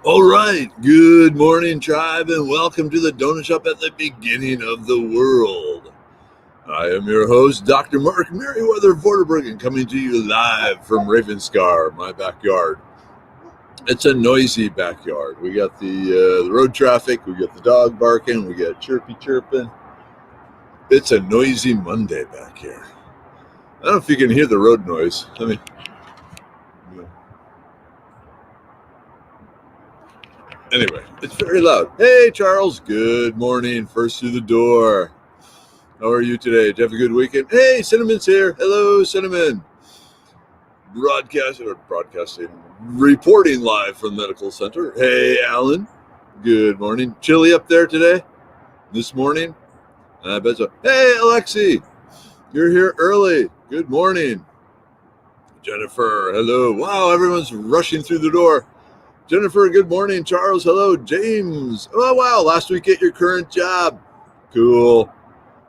All right, good morning, tribe, and welcome to the Donut Shop at the beginning of the world. I am your host, Dr. Mark Merriweather Vorderbergen, coming to you live from Ravenscar, my backyard. It's a noisy backyard. We got the road traffic, we got the dog barking, we got Chirpy chirping. It's a noisy Monday back here. I don't know if you can hear the road noise. Anyway, it's very loud. Hey, Charles, good morning. First through the door. How are you today? Did you have a good weekend? Hey, Cinnamon's here. Hello, Cinnamon. Broadcasting, reporting live from the medical center. Hey, Alan. Good morning. Chilly up there today? This morning? I bet so. Hey, Alexi. You're here early. Good morning. Jennifer, hello. Wow, everyone's rushing through the door. Jennifer, good morning. Charles, hello. James. Oh, wow. Last week at your current job. Cool.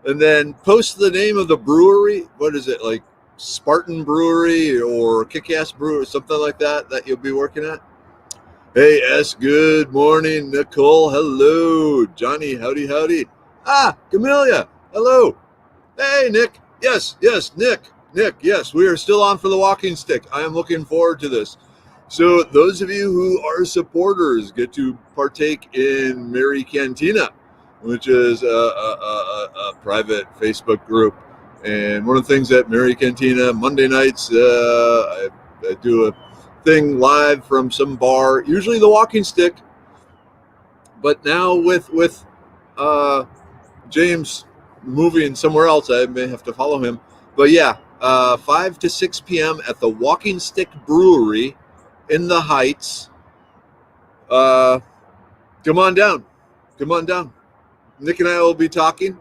And then post the name of the brewery. What is it, like Spartan Brewery or Kick-Ass Brewery, something like that you'll be working at? Hey, S, good morning. Nicole, hello. Johnny, howdy, howdy. Ah, Camellia, hello. Hey, Nick. Yes, Nick, yes, we are still on for the walking stick. I am looking forward to this. So those of you who are supporters get to partake in Mary Cantina, which is a private Facebook group. And one of the things at Mary Cantina, Monday nights, I do a thing live from some bar, usually the walking stick. But now with James moving somewhere else, I may have to follow him. But yeah, 5 to 6 p.m. at the Walking Stick Brewery in the Heights. Come on down. Nick and I will be talking,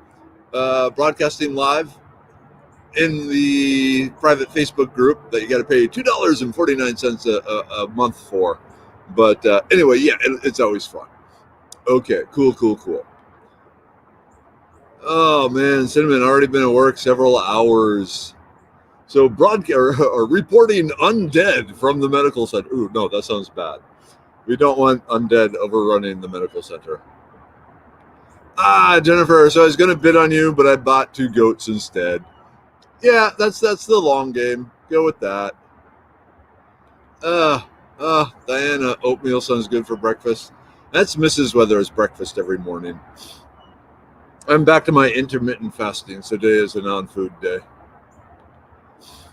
broadcasting live in the private Facebook group that you got to pay $2.49 a month for. But anyway, yeah, it's always fun. Okay, cool. Oh man, Cinnamon already been at work several hours. So reporting undead from the medical center. Ooh, no, that sounds bad. We don't want undead overrunning the medical center. Ah, Jennifer, so I was going to bid on you, but I bought 2 goats instead. Yeah, that's the long game. Go with that. Diana, oatmeal sounds good for breakfast. That's Mrs. Weather's breakfast every morning. I'm back to my intermittent fasting, so today is a non-food day.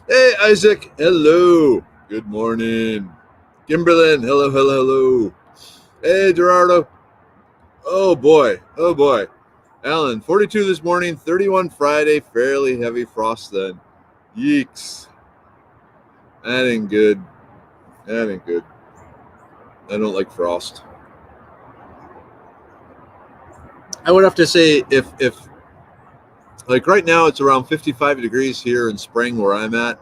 Hey, Isaac, hello. Good morning. Kimberlyn, hello. Hey, Gerardo. Oh boy. Alan, 42 this morning, 31 Friday, fairly heavy frost then. Yeeks. That ain't good. I don't like frost. I would have to say if like right now it's around 55 degrees here in spring where I'm at,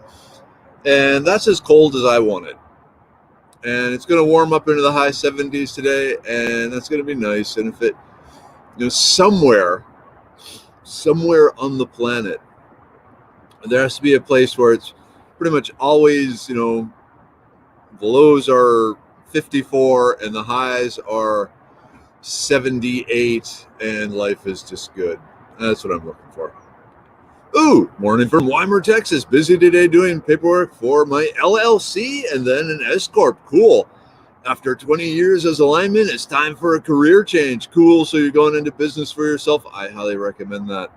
and that's as cold as I want it. And it's going to warm up into the high 70s today, and that's going to be nice. And if it, somewhere on the planet, there has to be a place where it's pretty much always, the lows are 54 and the highs are 78, and life is just good. That's what I'm looking for. Ooh, morning from Weimar, Texas. Busy today doing paperwork for my LLC and then an S Corp. Cool. After 20 years as a lineman, it's time for a career change. Cool. So you're going into business for yourself. I highly recommend that.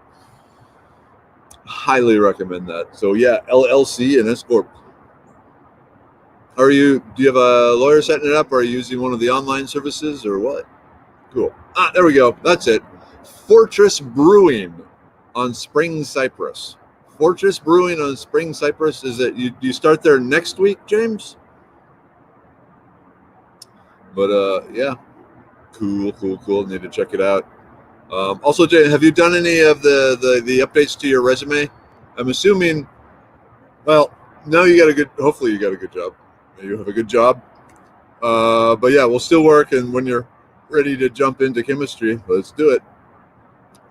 So yeah, LLC and S Corp. Do you have a lawyer setting it up? Or are you using one of the online services or what? Cool. There we go. That's it. Fortress Brewing on Spring Cypress. Is it? You start there next week, James? But yeah, cool. Need to check it out. Also, Jay, have you done any of the updates to your resume? I'm assuming. Well, no, hopefully you got a good job. You have a good job. But yeah, we'll still work, and when you're ready to jump into chemistry, let's do it.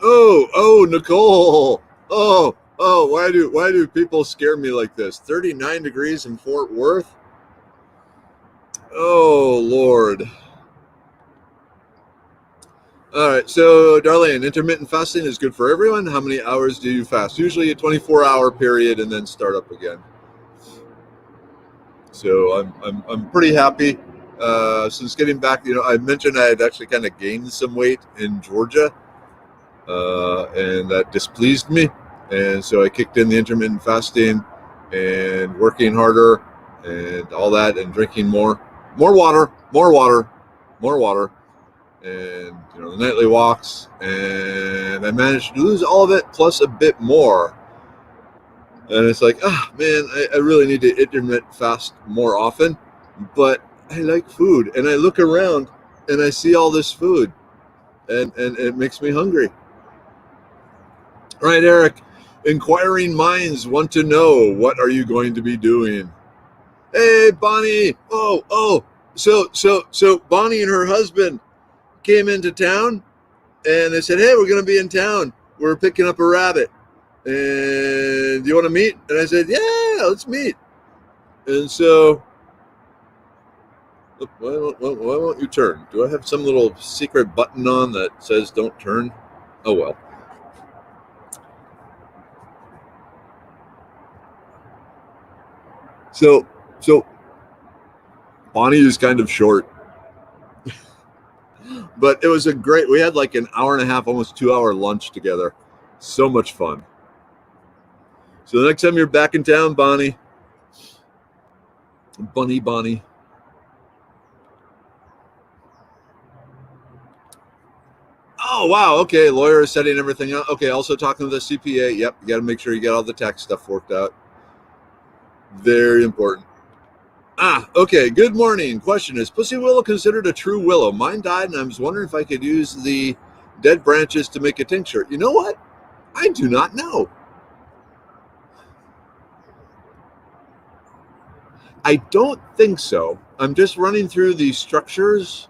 Oh, Nicole. Oh, why do people scare me like this? 39 degrees in Fort Worth. Oh, Lord. All right. So, Darlene, intermittent fasting is good for everyone. How many hours do you fast? Usually a 24-hour period and then start up again. So I'm pretty happy. Since getting back, I mentioned I had actually kind of gained some weight in Georgia, and that displeased me. And so I kicked in the intermittent fasting and working harder and all that, and drinking more water, and the nightly walks, and I managed to lose all of it plus a bit more. And it's like, man, I really need to intermittent fast more often, but I like food, and I look around and I see all this food, and it makes me hungry. All right, Eric, inquiring minds want to know, what are you going to be doing? Hey, Bonnie. So Bonnie and her husband came into town, and they said, hey, we're going to be in town. We're picking up a rabbit. And do you want to meet? And I said, yeah, let's meet. And so, why won't you turn? Do I have some little secret button on that says don't turn? Oh, well. So Bonnie is kind of short. But it was we had like an hour and a half, almost 2-hour lunch together. So much fun. So the next time you're back in town, Bonnie. Oh, wow. Okay. Lawyer is setting everything up. Okay. Also talking to the CPA. Yep. You got to make sure you get all the tax stuff worked out. Very important. Okay. Good morning. Question: is pussy willow considered a true willow? Mine died, and I was wondering if I could use the dead branches to make a tincture. You know what? I do not know. I don't think so. I'm just running through the structures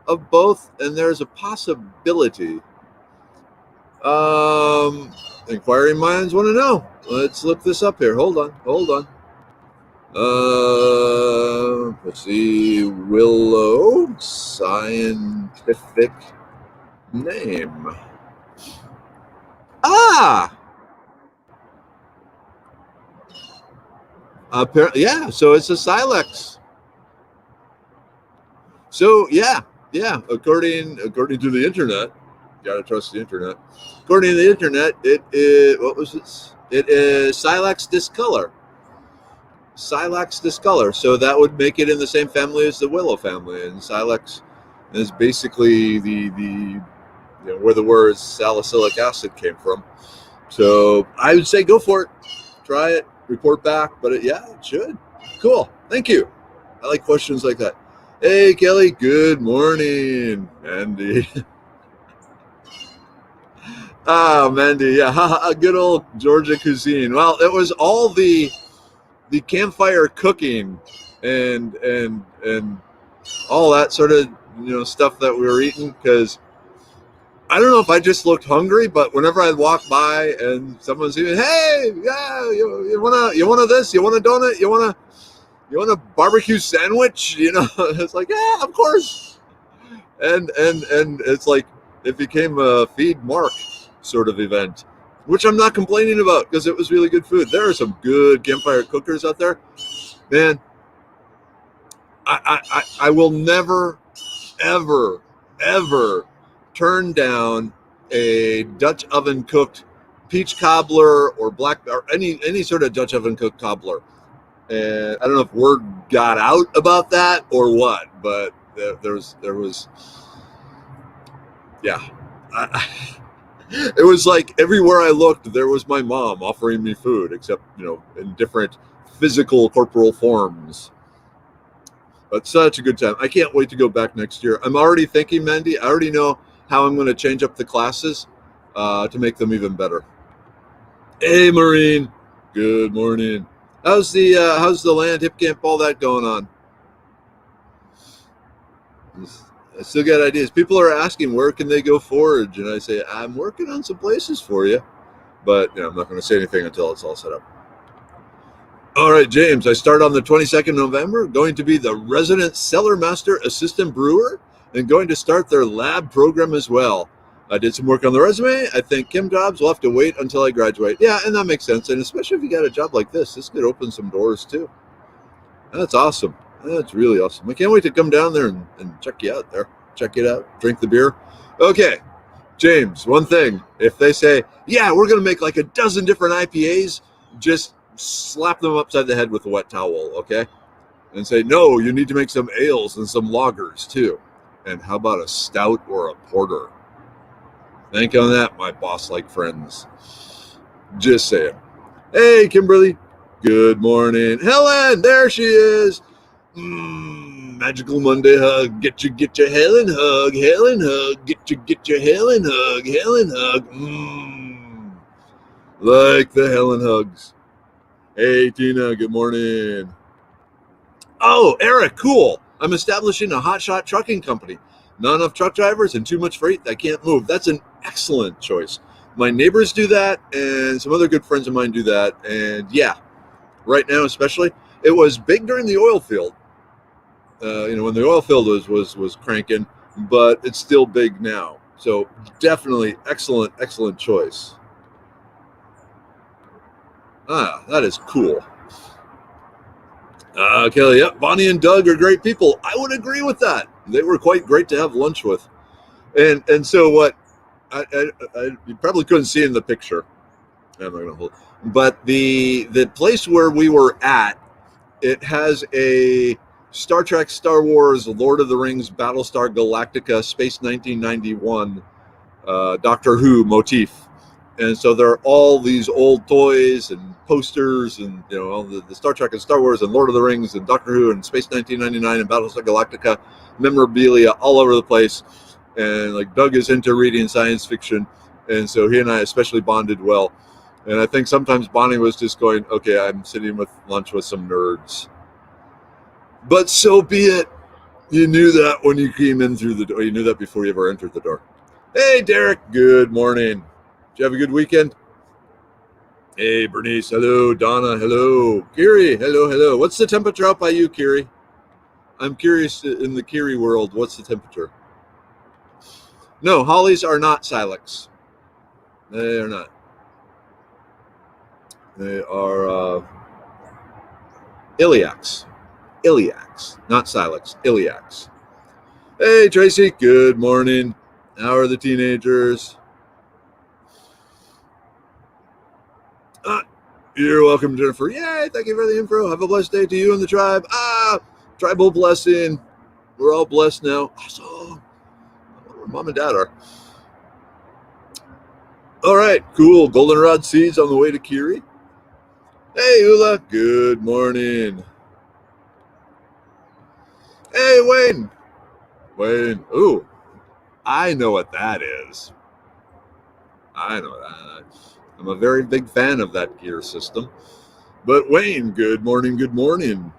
of both, and there's a possibility. Inquiring minds want to know. Let's look this up here. Hold on. Let's see. Willow, scientific name. Apparently, yeah. So it's a silex. So yeah. According to the internet, you gotta trust the internet. According to the internet, it is, what was it? It is silex discolor. Silex discolor. So that would make it in the same family as the willow family, and silex is basically the where the word salicylic acid came from. So I would say go for it. Try it. Report back. But it should. Cool. Thank you. I like questions like that. Hey, Kelly. Good morning, Mandy. Mandy. Yeah. Good old Georgia cuisine. Well, it was all the campfire cooking and all that sort of stuff that we were eating, because I don't know if I just looked hungry, but whenever I walk by and someone's even, hey, yeah, you want this? You want a donut? You want a barbecue sandwich? It's like, yeah, of course. And it's like it became a feed Mark sort of event, which I'm not complaining about, because it was really good food. There are some good campfire cookers out there, man. I will never, ever turn down a Dutch oven cooked peach cobbler or any sort of Dutch oven cooked cobbler. And I don't know if word got out about that or what, but there was yeah. It was like everywhere I looked, there was my mom offering me food, except in different physical corporal forms. But such a good time. I can't wait to go back next year. I'm already thinking, Mandy, I already know how I'm going to change up the classes to make them even better. Hey, Maureen. Good morning. How's the land hip camp, all that going on? I still got ideas. People are asking, where can they go forage? And I say, I'm working on some places for you. But I'm not going to say anything until it's all set up. All right, James, I start on the 22nd of November, going to be the resident cellar master assistant brewer, and going to start their lab program as well. I did some work on the resume. I think Kim jobs will have to wait until I graduate. Yeah, and that makes sense. And especially if you got a job like this could open some doors too. That's awesome. That's really awesome. I can't wait to come down there and check you out there. Check it out. Drink the beer. Okay, James, one thing. If they say, yeah, we're going to make like a dozen different IPAs, just slap them upside the head with a wet towel, okay? And say, no, you need to make some ales and some lagers too. And how about a stout or a porter? Think on that, my boss-like friends. Just saying. Hey, Kimberly. Good morning. Helen, there she is. Magical Monday hug. Get your Helen hug. Helen hug. Get your Helen hug. Helen hug. Like the Helen hugs. Hey, Tina. Good morning. Oh, Eric, cool. I'm establishing a hotshot trucking company. Not enough truck drivers and too much freight that can't move. That's an excellent choice. My neighbors do that, and some other good friends of mine do that. And yeah, right now especially, it was big during the oil field. When the oil field was cranking, but it's still big now. So definitely excellent choice. That is cool. Kelly, yep, Bonnie and Doug are great people. I would agree with that. They were quite great to have lunch with. And so what you probably couldn't see in the picture. I'm not gonna hold. But the place where we were at, it has a Star Trek, Star Wars, Lord of the Rings, Battlestar Galactica, Space 1991, Doctor Who motif. And so there are all these old toys and posters and, all the Star Trek and Star Wars and Lord of the Rings and Doctor Who and Space 1999 and Battlestar Galactica memorabilia all over the place. And like Doug is into reading science fiction. And so he and I especially bonded well. And I think sometimes Bonnie was just going, okay, I'm sitting with lunch with some nerds. But so be it. You knew that when you came in through the door. You knew that before you ever entered the door. Hey, Derek. Good morning. Did you have a good weekend? Hey, Bernice. Hello. Donna. Hello. Kiri. Hello. What's the temperature out by you, Kiri? I'm curious in the Kiri world, what's the temperature? No, hollies are not silex. They are not. They are iliacs. Iliacs, not silex. Iliacs. Hey, Tracy. Good morning. How are the teenagers? You're welcome, Jennifer. Yay, thank you for the info. Have a blessed day to you and the tribe. Tribal blessing. We're all blessed now. Awesome. Where Mom and Dad are. All right, cool. Goldenrod seeds on the way to Kiri. Hey, Ula. Good morning. Hey, Wayne. Wayne. Ooh, I know what that is. I know that. I'm a very big fan of that gear system. But Wayne, good morning, good morning.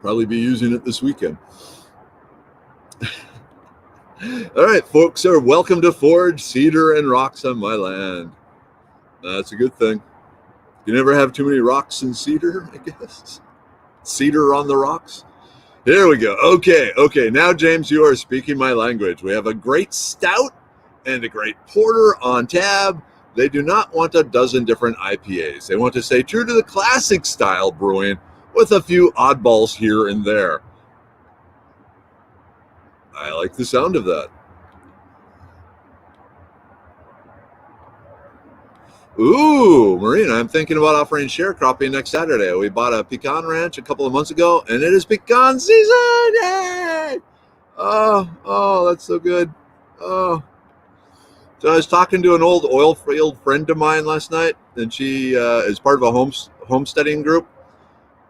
Probably be using it this weekend. All right, folks are welcome to forge cedar and rocks on my land. That's a good thing. You never have too many rocks and cedar, I guess. Cedar on the rocks. Here we go. Okay. Now, James, you are speaking my language. We have a great stout and a great porter on tab. They do not want a dozen different IPAs. They want to stay true to the classic style brewing with a few oddballs here and there. I like the sound of that. Ooh, Marina, I'm thinking about offering sharecropping next Saturday. We bought a pecan ranch a couple of months ago, and it is pecan season! Yay! Oh, that's so good. Oh. So I was talking to an old oil field friend of mine last night, and she is part of a homesteading group.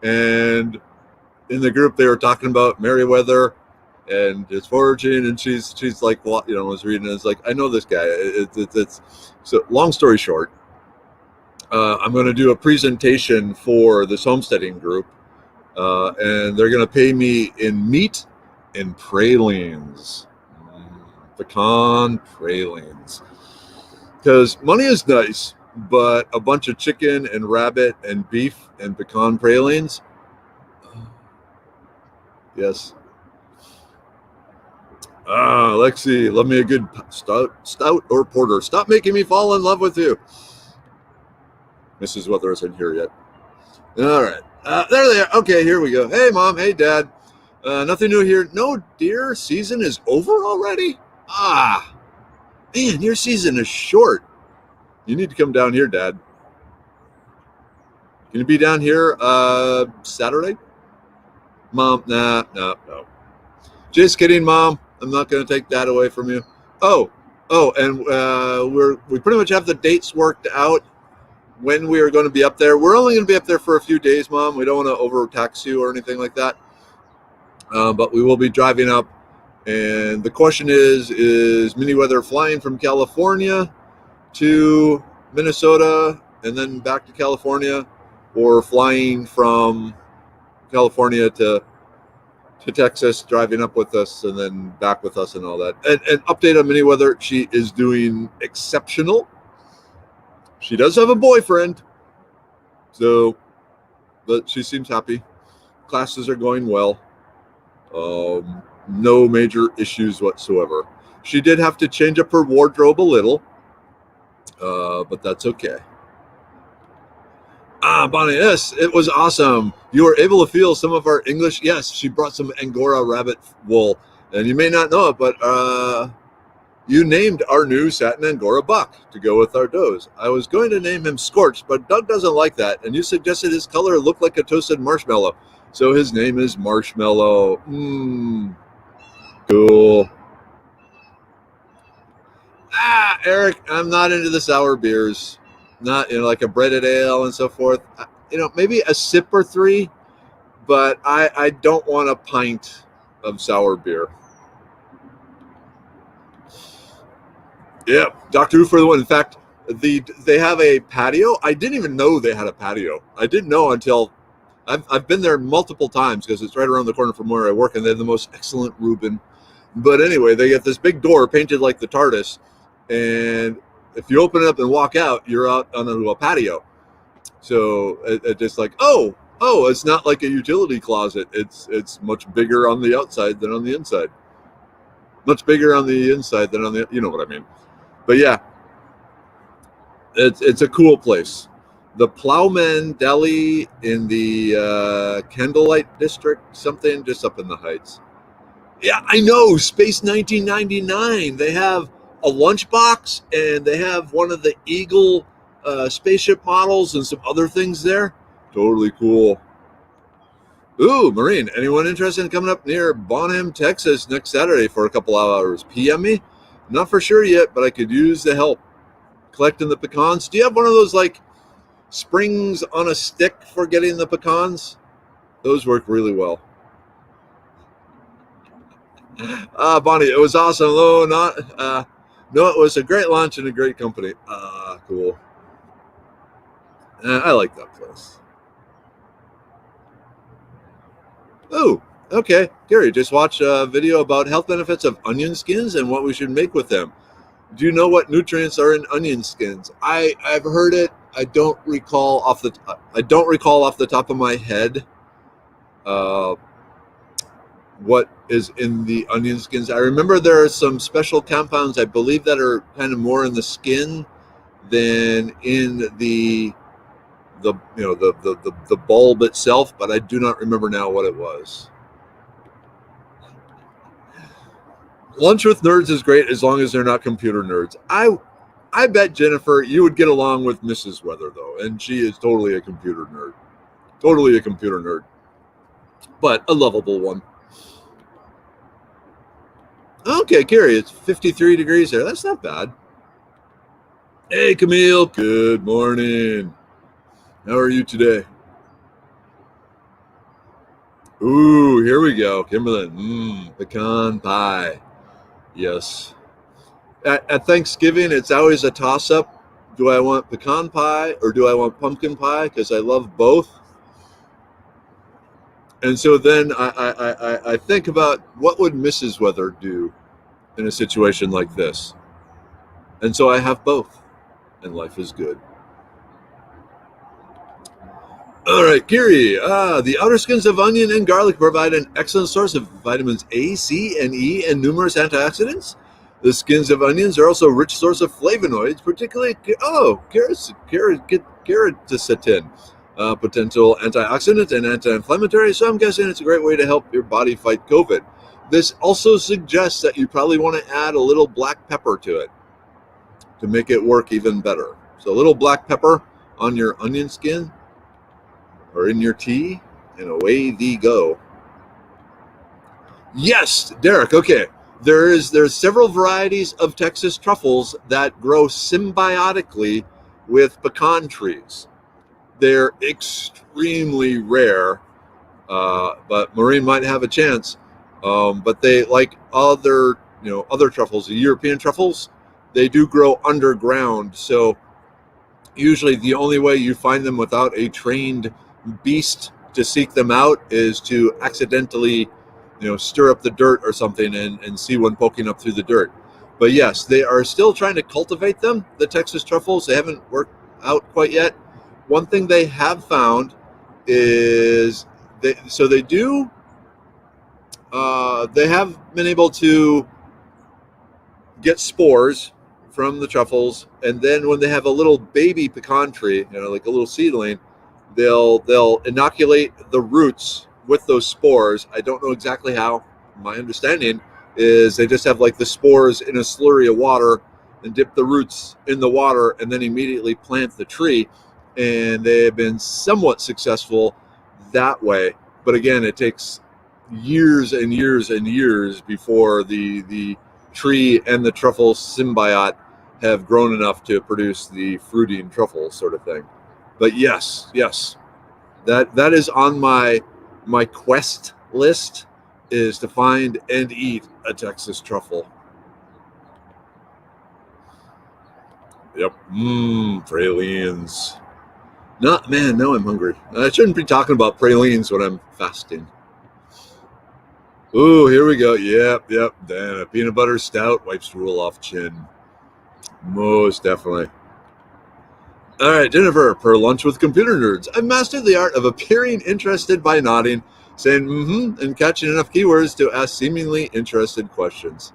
And in the group, they were talking about Meriwether and it's foraging, and she's like, well, was reading it. It's like, I know this guy. It's so. Long story short, I'm going to do a presentation for this homesteading group, and they're going to pay me in meat and pralines. Pecan pralines, because money is nice, but a bunch of chicken and rabbit and beef and pecan pralines, yes. Lexi, love me a good stout or porter. Stop making me fall in love with you. Mrs. Weather isn't here yet. All right. There they are. Okay, here we go. Hey, Mom. Hey, Dad. Nothing new here. No, dear. Season is over already? Man, your season is short. You need to come down here, Dad. Can you be down here Saturday? Mom, no. Just kidding, Mom. I'm not going to take that away from you. And we pretty much have the dates worked out when we are going to be up there. We're only going to be up there for a few days, Mom. We don't want to overtax you or anything like that. But we will be driving up. And the question is Mini Weather flying from California to Minnesota and then back to California, or flying from California to Texas, driving up with us and then back with us and all that. And update on Mini Weather, she is doing exceptional. She does have a boyfriend, but she seems happy. Classes are going well. No major issues whatsoever. She did have to change up her wardrobe a little, but that's okay. Bonnie, yes, it was awesome. You were able to feel some of our English. Yes, she brought some Angora rabbit wool, and you may not know it, but you named our new satin Angora buck to go with our does. I was going to name him Scorched, but Doug doesn't like that, and you suggested his color looked like a toasted marshmallow, so his name is Marshmallow. Cool. Eric, I'm not into the sour beers. Not, like a breaded ale and so forth. Maybe a sip or three, but I don't want a pint of sour beer. Yep, Dr. Who for the one. In fact, they have a patio. I didn't even know they had a patio. I didn't know until I've been there multiple times because it's right around the corner from where I work, and they have the most excellent Reuben. But anyway, they get this big door painted like the TARDIS, and if you open it up and walk out, you're out onto a patio. So it's just like, oh, it's not like a utility closet. It's much bigger on the outside than on the inside. Much bigger on the inside than on the, you know what I mean. But yeah, it's a cool place. The Plowman Deli in the Candlelight District, something just up in the Heights. Yeah, I know. Space 1999. They have a lunchbox, and they have one of the Eagle spaceship models and some other things there. Totally cool. Ooh, Maureen, anyone interested in coming up near Bonham, Texas next Saturday for a couple of hours? PM me? Not for sure yet, but I could use the help. Collecting the pecans. Do you have one of those like springs on a stick for getting the pecans? Those work really well. Bonnie, it was awesome. No, it was a great lunch and a great company. Cool. I like that place. Oh, okay. Gary, just watched a video about health benefits of onion skins and what we should make with them. Do you know what nutrients are in onion skins? I've heard it. I don't recall off the top of my head what is in the onion skins. I remember there are some special compounds, I believe, that are kind of more in the skin than in the bulb itself, but I do not remember now what it was. Lunch with nerds is great as long as they're not computer nerds. I bet, Jennifer, you would get along with Mrs. Weather, though, and she is totally a computer nerd. Totally a computer nerd. But a lovable one. Okay, Carrie, it's 53 degrees there. That's not bad. Hey, Camille. Good morning. How are you today? Ooh, here we go. Kimberlyn. Pecan pie. Yes. At Thanksgiving, it's always a toss-up. Do I want pecan pie or do I want pumpkin pie? Because I love both. And so then I think about what would Mrs. Weather do in a situation like this. And so I have both, and life is good. All right, Kiri. The outer skins of onion and garlic provide an excellent source of vitamins A, C, and E, and numerous antioxidants. The skins of onions are also a rich source of flavonoids, particularly quercetin, potential antioxidant and anti-inflammatory. So I'm guessing it's a great way to help your body fight COVID. This also suggests that you probably want to add a little black pepper to it to make it work even better. So a little black pepper on your onion skin or in your tea, and away thee go. Yes, Derek. Okay, there's several varieties of Texas truffles that grow symbiotically with pecan trees. They're extremely rare, but Maureen might have a chance. But they, like other truffles, the European truffles, they do grow underground. So usually the only way you find them without a trained beast to seek them out is to accidentally, stir up the dirt or something and see one poking up through the dirt. But yes, they are still trying to cultivate them, the Texas truffles. They haven't worked out quite yet. One thing they have found is they have been able to get spores from the truffles, and then when they have a little baby pecan tree, like a little seedling, they'll inoculate the roots with those spores. I don't know exactly how. My understanding is they just have like the spores in a slurry of water and dip the roots in the water and then immediately plant the tree, and they have been somewhat successful that way. But again, it takes years and years and years before the tree and the truffle symbiote have grown enough to produce the fruiting truffle sort of thing. But yes, that is on my quest list, is to find and eat a Texas truffle. Yep. Pralines. Now I'm hungry. I shouldn't be talking about pralines when I'm fasting. Ooh, here we go. Yep. Then a peanut butter stout wipes the roll off chin. Most definitely. All right, Jennifer, per lunch with computer nerds, I've mastered the art of appearing interested by nodding, saying and catching enough keywords to ask seemingly interested questions.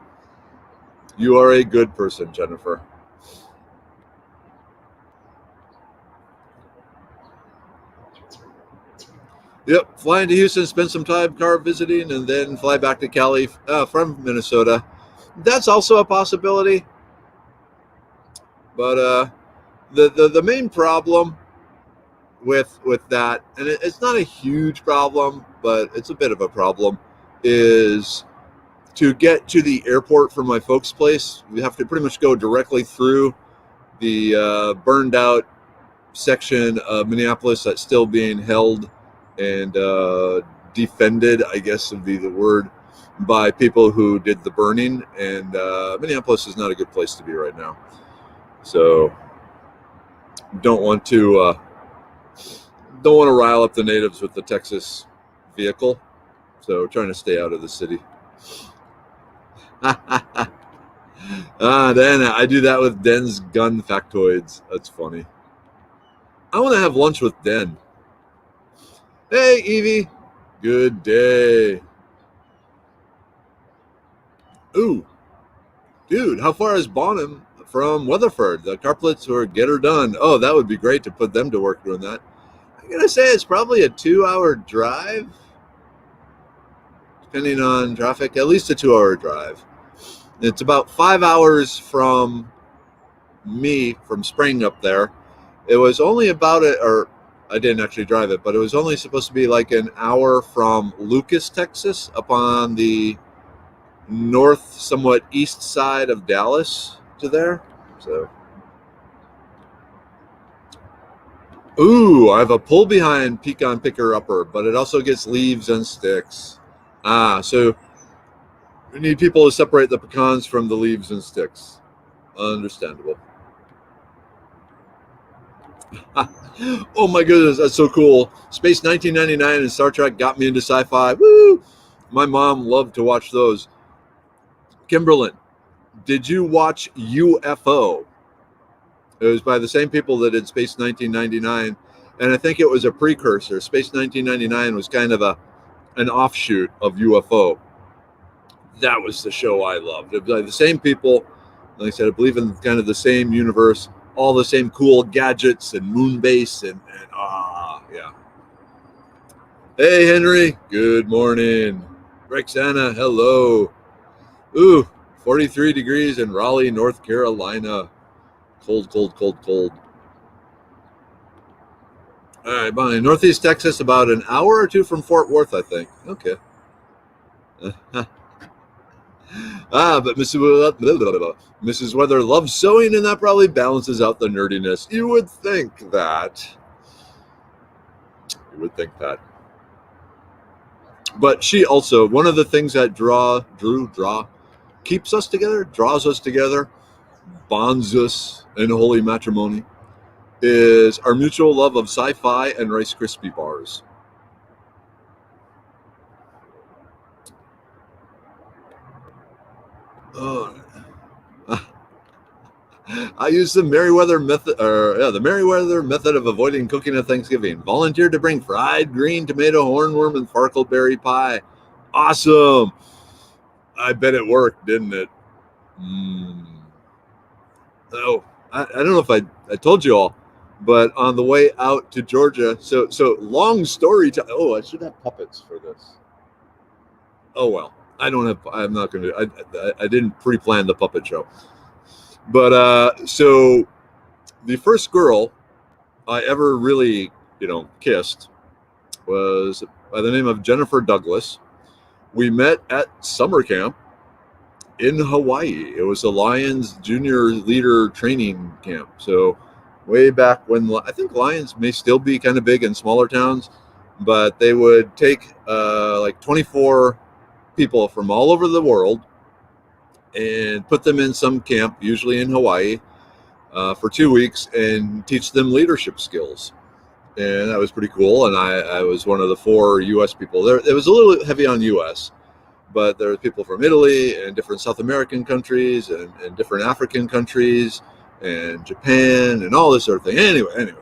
You are a good person, Jennifer. Yep, flying to Houston, spend some time car visiting, and then fly back to Cali from Minnesota. That's also a possibility. But the main problem with that, and it's not a huge problem, but it's a bit of a problem, is to get to the airport from my folks' place. We have to pretty much go directly through the burned out section of Minneapolis that's still being held and defended, I guess would be the word, by people who did the burning. And Minneapolis is not a good place to be right now. So don't want to rile up the natives with the Texas vehicle. So trying to stay out of the city. Then I do that with Den's gun factoids. That's funny. I want to have lunch with Den. Hey, Evie. Good day. Ooh. Dude, how far is Bonham from Weatherford? The Carplets or Get Her Done. Oh, that would be great to put them to work doing that. I'm going to say it's probably a 2-hour drive. Depending on traffic, at least a 2-hour drive. It's about 5 hours from me, from Spring up there. It was only about I didn't actually drive it, but it was only supposed to be like an hour from Lucas, Texas, up on the north, somewhat east side of Dallas to there. So, ooh, I have a pull behind pecan picker upper, but it also gets leaves and sticks. So we need people to separate the pecans from the leaves and sticks. Understandable. Oh my goodness, that's so cool. Space 1999 and Star Trek got me into sci-fi. Woo! My mom loved to watch those. Kimberlyn, did you watch UFO? It was by the same people that did Space 1999. And I think it was a precursor. Space 1999 was kind of an offshoot of UFO. That was the show I loved. It was like the same people, like I said, I believe in kind of the same universe, all the same cool gadgets and moon base and yeah. Hey Henry, good morning. Rexana, hello. Ooh, 43 degrees in Raleigh, North Carolina. Cold, cold, cold, cold. All right, bye. Northeast Texas, about an hour or two from Fort Worth, I think. Okay. But Mrs. Weather loves sewing, and that probably balances out the nerdiness. You would think that. You would think that. But she also, one of the things that keeps us together, draws us together, bonds us in holy matrimony, is our mutual love of sci-fi and Rice Krispie bars. Oh, I use the Merriweather method, the Merriweather method of avoiding cooking at Thanksgiving. Volunteered to bring fried green tomato hornworm and farkleberry pie. Awesome! I bet it worked, didn't it? Oh, I don't know if I told you all, but on the way out to Georgia, so long story. I should have puppets for this. Oh well, I'm not going to. I didn't pre-plan the puppet show. But so the first girl I ever really, kissed was by the name of Jennifer Douglas. We met at summer camp in Hawaii. It was the Lions Junior Leader Training Camp. So way back when, I think Lions may still be kind of big in smaller towns, but they would take like 24 people from all over the world and put them in some camp, usually in Hawaii, for 2 weeks and teach them leadership skills. And that was pretty cool. And I was one of the 4 U.S. people there. It was a little heavy on U.S., but there were people from Italy and different South American countries and different African countries and Japan and all this sort of thing. Anyway,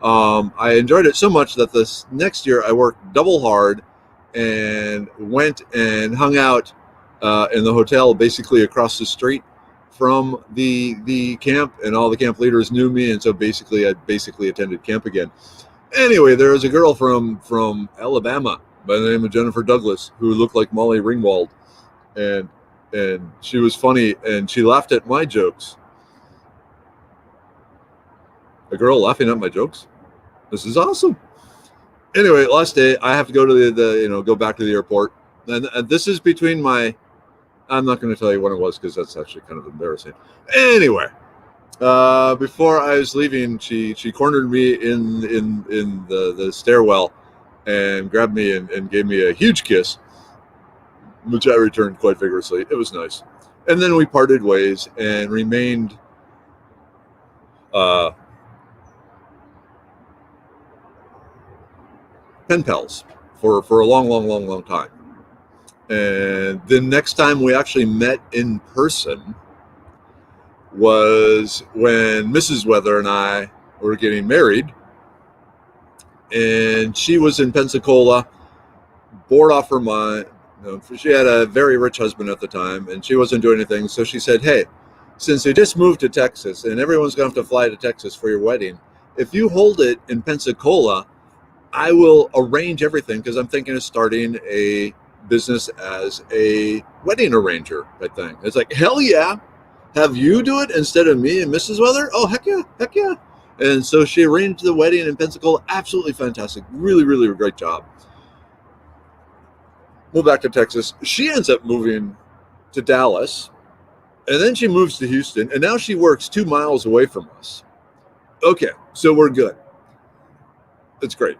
I enjoyed it so much that this next year I worked double hard and went and hung out in the hotel basically across the street from the camp, and all the camp leaders knew me, and so basically I attended camp again. Anyway, there was a girl from Alabama by the name of Jennifer Douglas who looked like Molly Ringwald, and she was funny, and she laughed at my jokes. A girl laughing at my jokes? This is awesome. Anyway, last day I have to go to go back to the airport, and this is between my. I'm not going to tell you when it was because that's actually kind of embarrassing. Anyway, before I was leaving, she cornered me in the stairwell and grabbed me and gave me a huge kiss, which I returned quite vigorously. It was nice. And then we parted ways and remained pen pals for a long time. And the next time we actually met in person was when Mrs. Weather and I were getting married, and she was in Pensacola, bored off her mind. She had a very rich husband at the time, and she wasn't doing anything. So she said, "Hey, since we just moved to Texas and everyone's going to have to fly to Texas for your wedding, if you hold it in Pensacola, I will arrange everything because I'm thinking of starting a business as a wedding arranger type thing." It's like, hell yeah. Have you do it instead of me and Mrs. Weather? Oh, heck yeah. And so she arranged the wedding in Pensacola. Absolutely fantastic. Really, really great job. Moved back to Texas. She ends up moving to Dallas, and then she moves to Houston, and now she works 2 miles away from us. Okay, so we're good. It's great.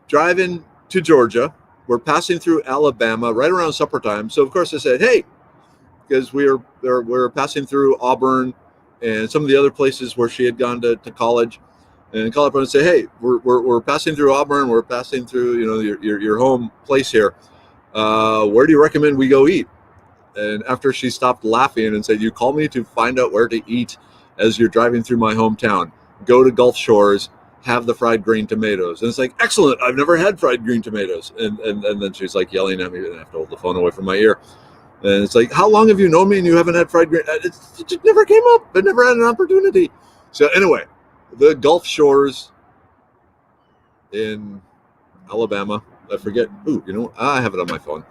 Driving to Georgia, we're passing through Alabama right around supper time. So of course I said, hey, because we're passing through Auburn and some of the other places where she had gone to college, and call up and say, hey, we're passing through Auburn. We're passing through your home place here. Where do you recommend we go eat? And after she stopped laughing and said, you call me to find out where to eat as you're driving through my hometown. Go to Gulf Shores. have the fried green tomatoes. And it's like, excellent, I've never had fried green tomatoes. And then she's like yelling at me, and I have to hold the phone away from my ear. And it's like, how long have you known me and you haven't had fried green? It just never came up. I never had an opportunity. So anyway, the Gulf Shores in Alabama, I forget. Ooh, I have it on my phone.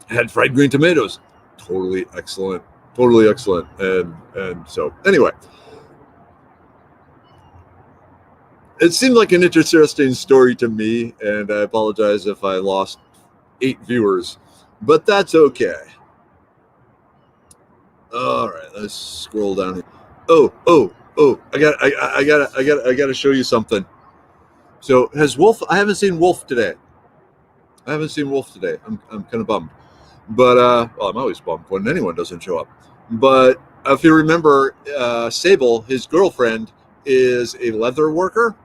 Had fried green tomatoes. Totally excellent. Totally excellent. And so anyway, it seemed like an interesting story to me, and I apologize if I lost 8 viewers, but that's okay. All right, let's scroll down here. Oh! I got to show you something. So has Wolf? I haven't seen Wolf today. I'm kind of bummed, but well, I'm always bummed when anyone doesn't show up. But if you remember, Sable, his girlfriend, is a leather worker,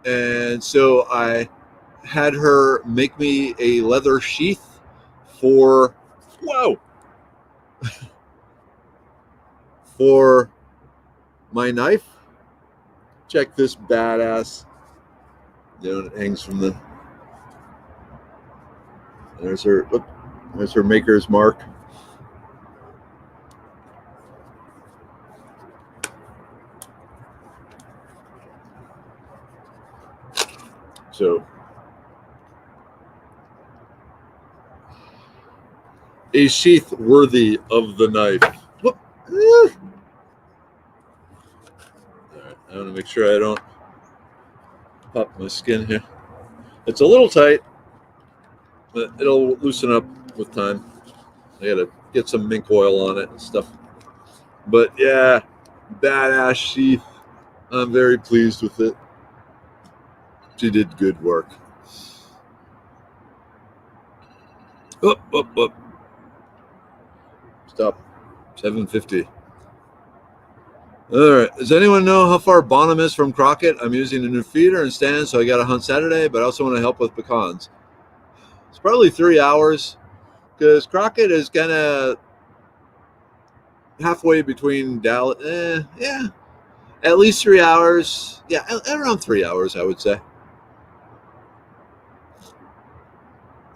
and so I had her make me a leather sheath for for my knife. Check this badass. It hangs from the. There's her maker's mark. So a sheath worthy of the knife. Whoop. All right, I want to make sure I don't pop my skin here. It's a little tight, but it'll loosen up with time. I gotta get some mink oil on it and stuff. But yeah, badass sheath. I'm very pleased with it. She did good work. Up. Stop. 750. All right. Does anyone know how far Bonham is from Crockett? I'm using a new feeder and stand, so I got to hunt Saturday, but I also want to help with pecans. It's probably 3 hours, because Crockett is kind of halfway between Dallas. Yeah, at least 3 hours. Yeah, around 3 hours, I would say.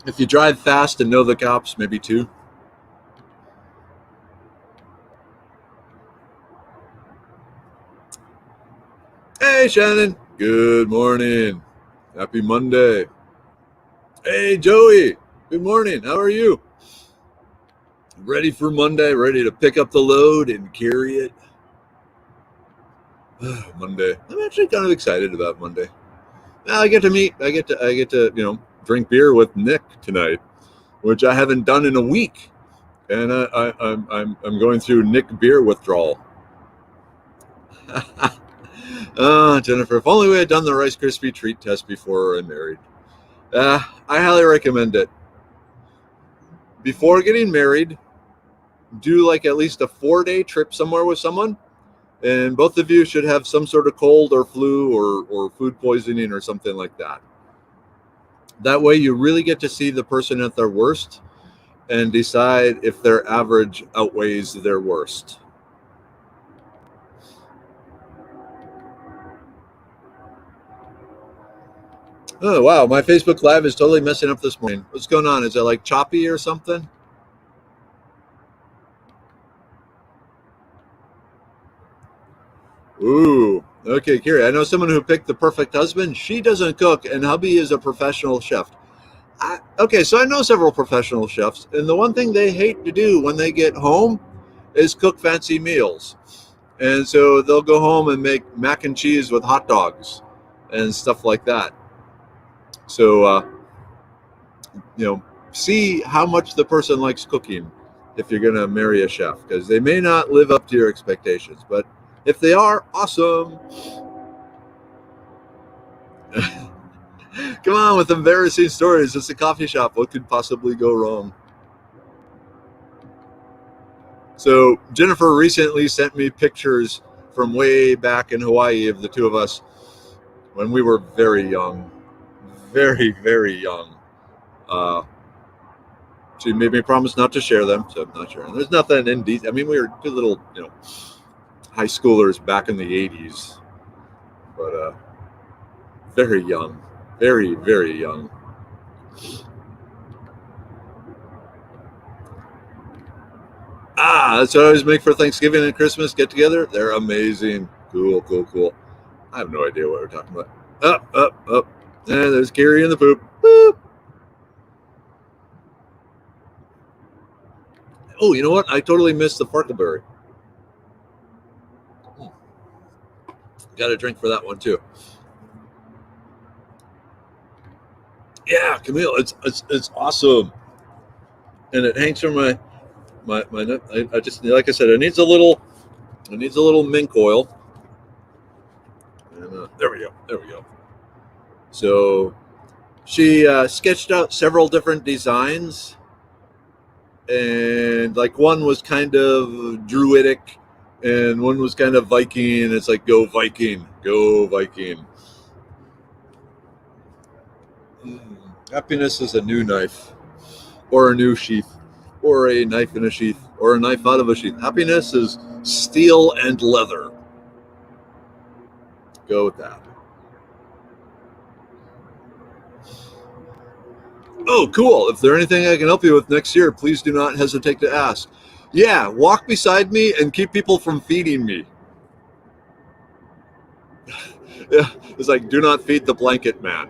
If you drive fast and know the cops, maybe 2. Hey, Shannon. Good morning. Happy Monday. Hey, Joey. Good morning. How are you? Ready for Monday? Ready to pick up the load and carry it? Monday. I'm actually kind of excited about Monday. I get to drink beer with Nick tonight, which I haven't done in a week, and I'm going through Nick beer withdrawal. Jennifer, if only we had done the Rice Krispie treat test before I'm married. I highly recommend it. Before getting married, do like at least a 4-day trip somewhere with someone, and both of you should have some sort of cold or flu or food poisoning or something like that. That way you really get to see the person at their worst and decide if their average outweighs their worst. Oh, wow. My Facebook Live is totally messing up this morning. What's going on? Is it like choppy or something? Ooh. Okay, Kiri. I know someone who picked the perfect husband. She doesn't cook, and hubby is a professional chef. Okay, so I know several professional chefs, and the one thing they hate to do when they get home is cook fancy meals. And so they'll go home and make mac and cheese with hot dogs and stuff like that. So, see how much the person likes cooking if you're going to marry a chef, because they may not live up to your expectations. But if they are, awesome. Come on with embarrassing stories. It's a coffee shop. What could possibly go wrong? So Jennifer recently sent me pictures from way back in Hawaii of the two of us when we were very young. Very, very young. She made me promise not to share them, so I'm not sharing. There's nothing in detail. I mean, we were two little, high schoolers back in the 80s. but very young, very, very young. That's what I always make for Thanksgiving and Christmas get together. They're amazing. Cool, cool, cool. I have no idea what we're talking about. Up. And there's Gary in the poop. Boop. Oh, you know what? I totally missed the Farkleberry. Got a drink for that one too. Yeah, Camille, it's awesome, and it hangs from my. I just, like I said, it needs a little mink oil. And, there we go. So she sketched out several different designs, and like one was kind of druidic, and one was kind of Viking. It's like, go Viking, go Viking. Happiness is a new knife, or a new sheath, or a knife in a sheath, or a knife out of a sheath. Happiness is steel and leather. Go with that. Oh, cool. If there's anything I can help you with next year, please do not hesitate to ask. Yeah, walk beside me and keep people from feeding me. Yeah, it's like, do not feed the blanket man.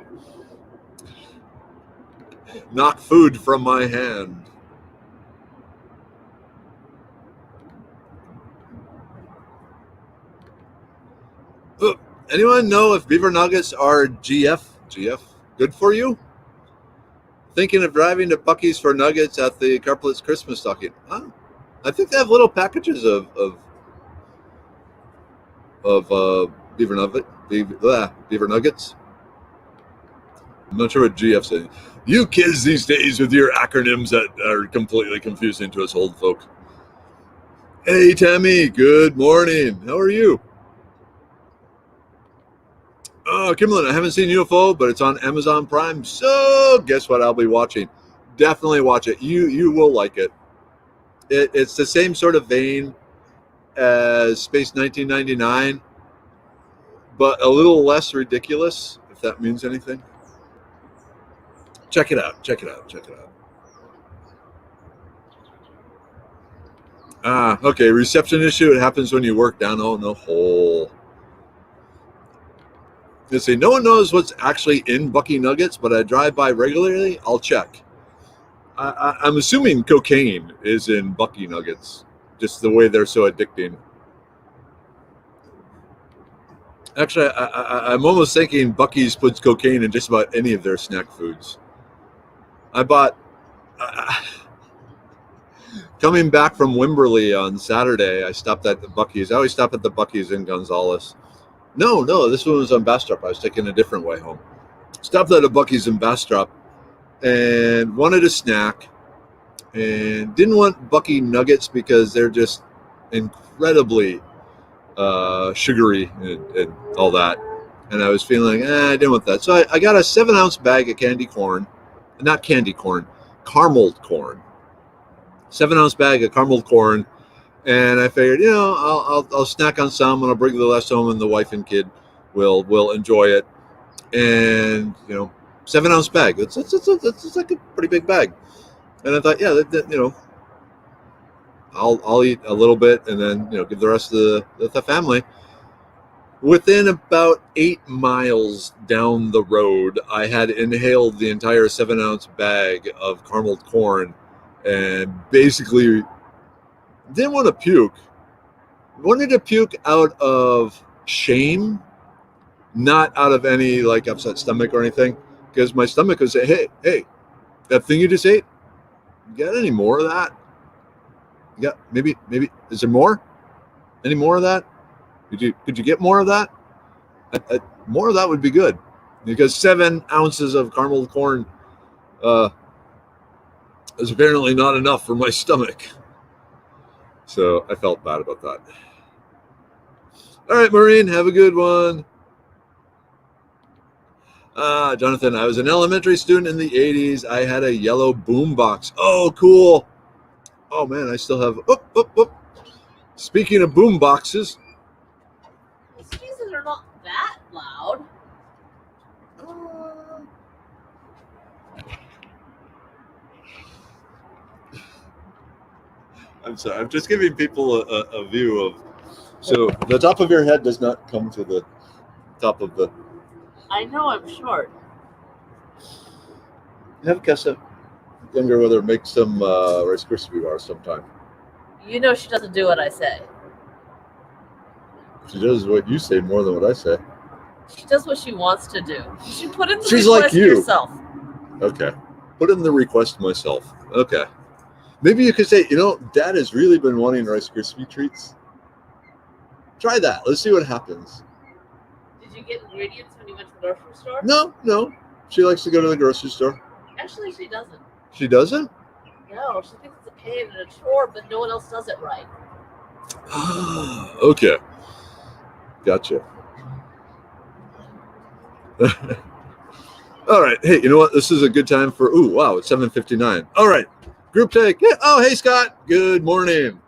Knock food from my hand. Anyone know if beaver nuggets are GF good for you? Thinking of driving to Buc-ee's for nuggets at the Carplets Christmas stocking. I think they have little packages of beaver nuggets. I'm not sure what GF's saying. You kids these days with your acronyms that are completely confusing to us old folk. Hey, Tammy, good morning. How are you? Oh, Kimberlin, I haven't seen UFO, but it's on Amazon Prime. So guess what I'll be watching? Definitely watch it. You will like it. It's the same sort of vein as Space 1999, but a little less ridiculous, if that means anything. Check it out. Okay. Reception issue. It happens when you work down in the hole. They say no one knows what's actually in Bucky Nuggets, but I drive by regularly. I'll check. I'm assuming cocaine is in Bucky Nuggets, just the way they're so addicting. Actually, I'm almost thinking Bucky's puts cocaine in just about any of their snack foods. I bought. Coming back from Wimberley on Saturday, I stopped at the Buc-ee's. I always stop at the Buc-ee's in Gonzales. No, this one was on Bastrop. I was taking a different way home. Stopped at a Buc-ee's in Bastrop and wanted a snack and didn't want Bucky nuggets because they're just incredibly sugary and all that. And I was feeling, I didn't want that. So I got a 7-ounce bag of candy corn. Not candy corn, caramelled corn. 7-ounce bag of caramelled corn, and I figured, I'll snack on some, and I'll bring the rest home, and the wife and kid will enjoy it. And 7-ounce bag. It's like a pretty big bag. And I thought, I'll eat a little bit, and then give the rest to the family. Within about 8 miles down the road, I had inhaled the entire 7-ounce bag of caramelled corn. And basically didn't want to puke. Wanted to puke out of shame, not out of any like upset stomach or anything, because my stomach would say, hey, that thing you just ate, you got any more of that? You got maybe is there more? Any more of that? Could you get more of that? More of that would be good, because 7 ounces of caramelled corn is apparently not enough for my stomach. So I felt bad about that. All right, Maureen, have a good one. Jonathan, I was an elementary student in the 80s. I had a yellow boom box. Oh, cool. Oh, man, I still have... Speaking of boom boxes... The speakers are not that loud. I'm sorry. I'm just giving people a view of. So the top of your head does not come to the top of the. I know I'm short. Have Kessa, younger brother, make some Rice Krispie bars sometime. You know she doesn't do what I say. She does what you say more than what I say. She does what she wants to do. You should put in the She's request like you. yourself. Okay. Put in the request myself. Okay. Maybe you could say, Dad has really been wanting Rice Krispie treats. Try that. Let's see what happens. Did you get ingredients when you went to the grocery store? No. She likes to go to the grocery store. Actually, she doesn't. She doesn't? No, she thinks it's a pain and a chore, but no one else does it right. Okay. Gotcha. All right. Hey, you know what? This is a good time for. Ooh, wow! It's 7:59. All right. Group take. Yeah. Oh, hey, Scott. Good morning.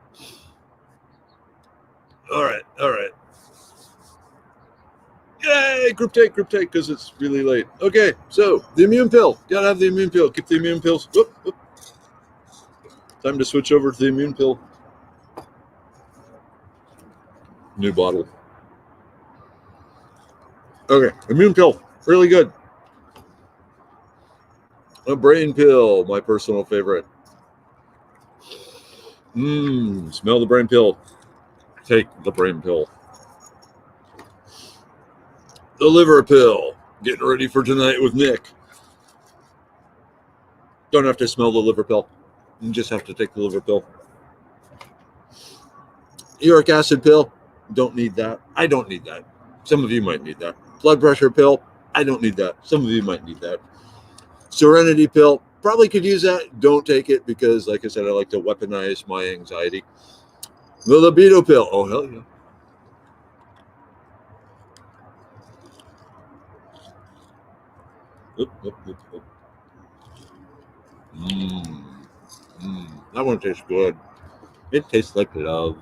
All right. Yay! Group take, because it's really late. Okay. So the immune pill. Gotta have the immune pill. Keep the immune pills. Whoop. Time to switch over to the immune pill. New bottle. Okay. Immune pill. Really good. A brain pill, my personal favorite. Smell the brain pill. Take the brain pill. The liver pill. Getting ready for tonight with Nick. Don't have to smell the liver pill. You just have to take the liver pill. Uric acid pill. Don't need that. I don't need that. Some of you might need that. Blood pressure pill. I don't need that. Some of you might need that. Serenity pill. Probably could use that. Don't take it because, like I said, I like to weaponize my anxiety. The libido pill. Oh, hell yeah. Oop. That one tastes good. It tastes like love.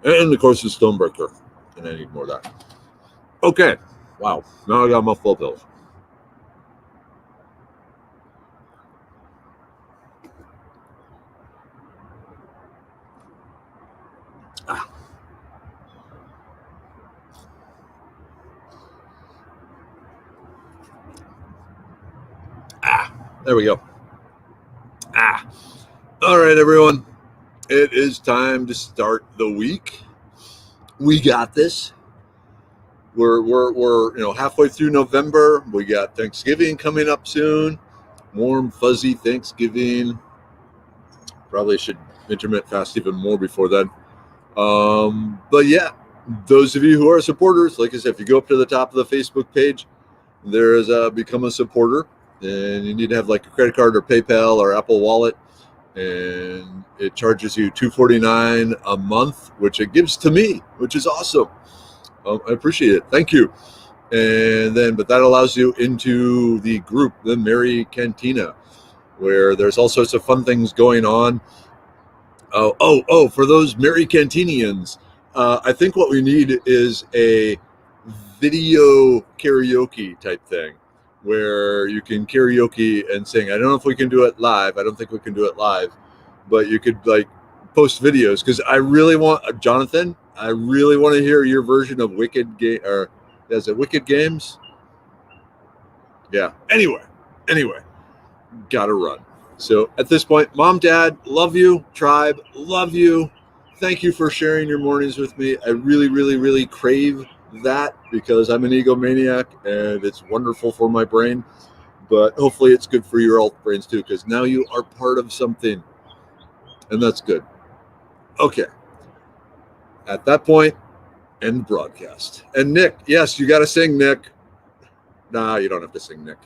And of course, the Stonebreaker. And I need more of that. Okay. Wow. Now I got my full pills. There we go. All right, everyone. It is time to start the week. We got this. We're halfway through November. We got Thanksgiving coming up soon. Warm, fuzzy Thanksgiving. Probably should intermittent fast even more before then. But yeah, those of you who are supporters, like I said, if you go up to the top of the Facebook page, there is a become a supporter, and you need to have like a credit card or PayPal or Apple Wallet, and it charges you $2.49 a month, which it gives to me, which is awesome. I appreciate it. Thank you. But that allows you into the group, the Merry Cantina, where there's all sorts of fun things going on. For those Merry Cantinians, I think what we need is a video karaoke type thing where you can karaoke and sing. I don't know if we can do it live. I don't think we can do it live, but you could like post videos because I really want Jonathan. I really want to hear your version of Wicked Game, or is it Wicked Games? Yeah. Anyway, gotta run. So at this point, Mom, Dad, love you. Tribe, love you. Thank you for sharing your mornings with me. I really, really, really crave that because I'm an egomaniac and it's wonderful for my brain. But hopefully it's good for your alt brains too, because now you are part of something. And that's good. Okay. At that point, end broadcast. And Nick, yes, you got to sing, Nick. Nah, you don't have to sing, Nick.